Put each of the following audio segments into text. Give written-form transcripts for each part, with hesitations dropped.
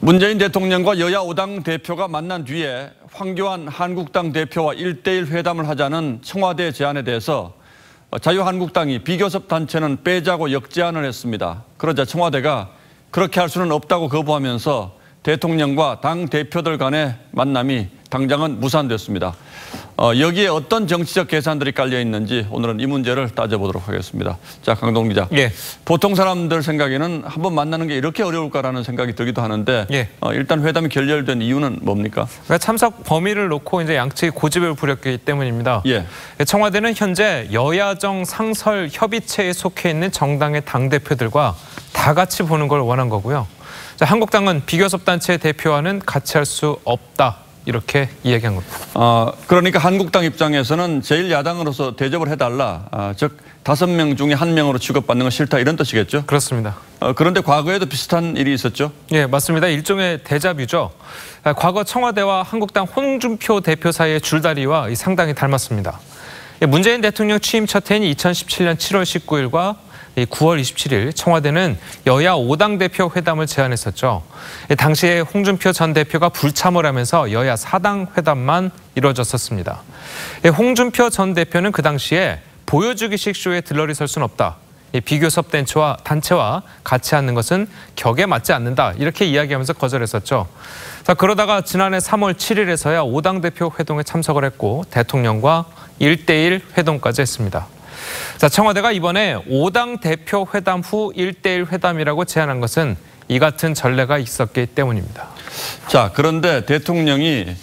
문재인 대통령과 여야 5당 대표가 만난 뒤에 황교안 한국당 대표와 1대1 회담을 하자는 청와대 제안에 대해서 자유한국당이 비교섭 단체는 빼자고 역제안을 했습니다. 그러자 청와대가 그렇게 할 수는 없다고 거부하면서 대통령과 당 대표들 간의 만남이 당장은 무산됐습니다. 여기에 어떤 정치적 계산들이 깔려 있는지 오늘은 이 문제를 따져보도록 하겠습니다. 자, 강동 기자. 예. 보통 사람들 생각에는 한번 만나는 게 이렇게 어려울까라는 생각이 들기도 하는데 예. 일단 회담이 결렬된 이유는 뭡니까? 참석 범위를 놓고 이제 양측이 고집을 부렸기 때문입니다. 예. 청와대는 현재 여야정 상설 협의체에 속해 있는 정당의 당대표들과 다 같이 보는 걸 원한 거고요. 자, 한국당은 비교섭 단체 대표와는 같이 할 수 없다. 이렇게 이야기한 겁니다. 그러니까 한국당 입장에서는 제1야당으로서 대접을 해달라. 즉 5명 중에 1명으로 취급받는 건 싫다 이런 뜻이겠죠? 그렇습니다. 그런데 과거에도 비슷한 일이 있었죠? 예, 맞습니다. 일종의 데자뷰죠. 과거 청와대와 한국당 홍준표 대표 사이의 줄다리와 상당히 닮았습니다. 문재인 대통령 취임 첫 해인 2017년 7월 19일과 9월 27일 청와대는 여야 5당 대표 회담을 제안했었죠. 당시에 홍준표 전 대표가 불참을 하면서 여야 4당 회담만 이루어졌었습니다. 홍준표 전 대표는 그 당시에 보여주기식 쇼에 들러리 설 수는 없다. 비교섭 단체와 같이 하는 것은 격에 맞지 않는다. 이렇게 이야기하면서 거절했었죠. 자, 그러다가 지난해 3월 7일에서야 5당 대표 회동에 참석을 했고 대통령과 1대1 회동까지 했습니다. 자, 청와대가 이번에 5당 대표 회담 후 1대1 회담이라고 제안한 것은 이 같은 전례가 있었기 때문입니다. 자, 그런데 대통령이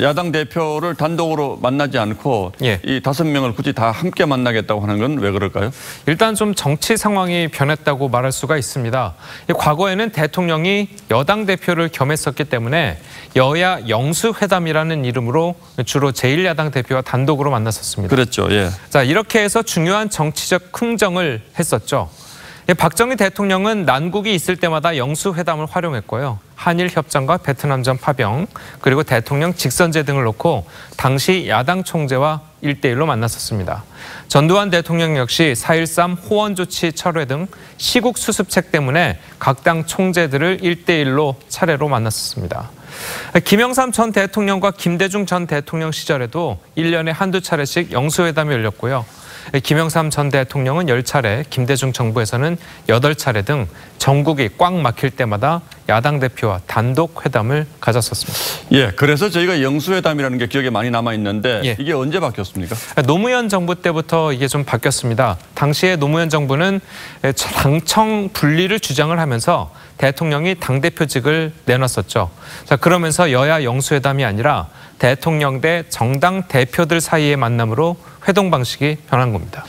야당 대표를 단독으로 만나지 않고 예. 이 5명을 굳이 다 함께 만나겠다고 하는 건 왜 그럴까요? 일단 좀 정치 상황이 변했다고 말할 수가 있습니다. 과거에는 대통령이 여당 대표를 겸했었기 때문에 여야 영수회담이라는 이름으로 주로 제1야당 대표와 단독으로 만났었습니다. 그랬죠. 예. 자, 이렇게 해서 중요한 정치적 흥정을 했었죠. 박정희 대통령은 난국이 있을 때마다 영수회담을 활용했고요. 한일 협정과 베트남전 파병, 그리고 대통령 직선제 등을 놓고 당시 야당 총재와 1대1로 만났었습니다. 전두환 대통령 역시 4.13 호원 조치 철회 등 시국 수습책 때문에 각 당 총재들을 1대1로 차례로 만났었습니다. 김영삼 전 대통령과 김대중 전 대통령 시절에도 1년에 한두 차례씩 영수회담이 열렸고요. 김영삼 전 대통령은 10차례, 김대중 정부에서는 8차례 등 전국이 꽉 막힐 때마다 야당 대표와 단독 회담을 가졌었습니다. 예, 그래서 저희가 영수회담이라는 게 기억에 많이 남아있는데 예. 이게 언제 바뀌었습니까? 노무현 정부 때부터 이게 좀 바뀌었습니다. 당시에 노무현 정부는 당청 분리를 주장을 하면서 대통령이 당대표직을 내놨었죠. 자, 그러면서 여야 영수회담이 아니라 대통령 대 정당 대표들 사이의 만남으로 회동 방식이 변한 겁니다.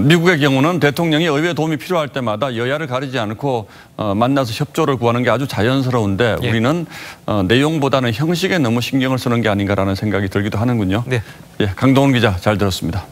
미국의 경우는 대통령이 의회 도움이 필요할 때마다 여야를 가리지 않고 만나서 협조를 구하는 게 아주 자연스러운데 예. 우리는 내용보다는 형식에 너무 신경을 쓰는 게 아닌가라는 생각이 들기도 하는군요. 네. 예, 강동원 기자 잘 들었습니다.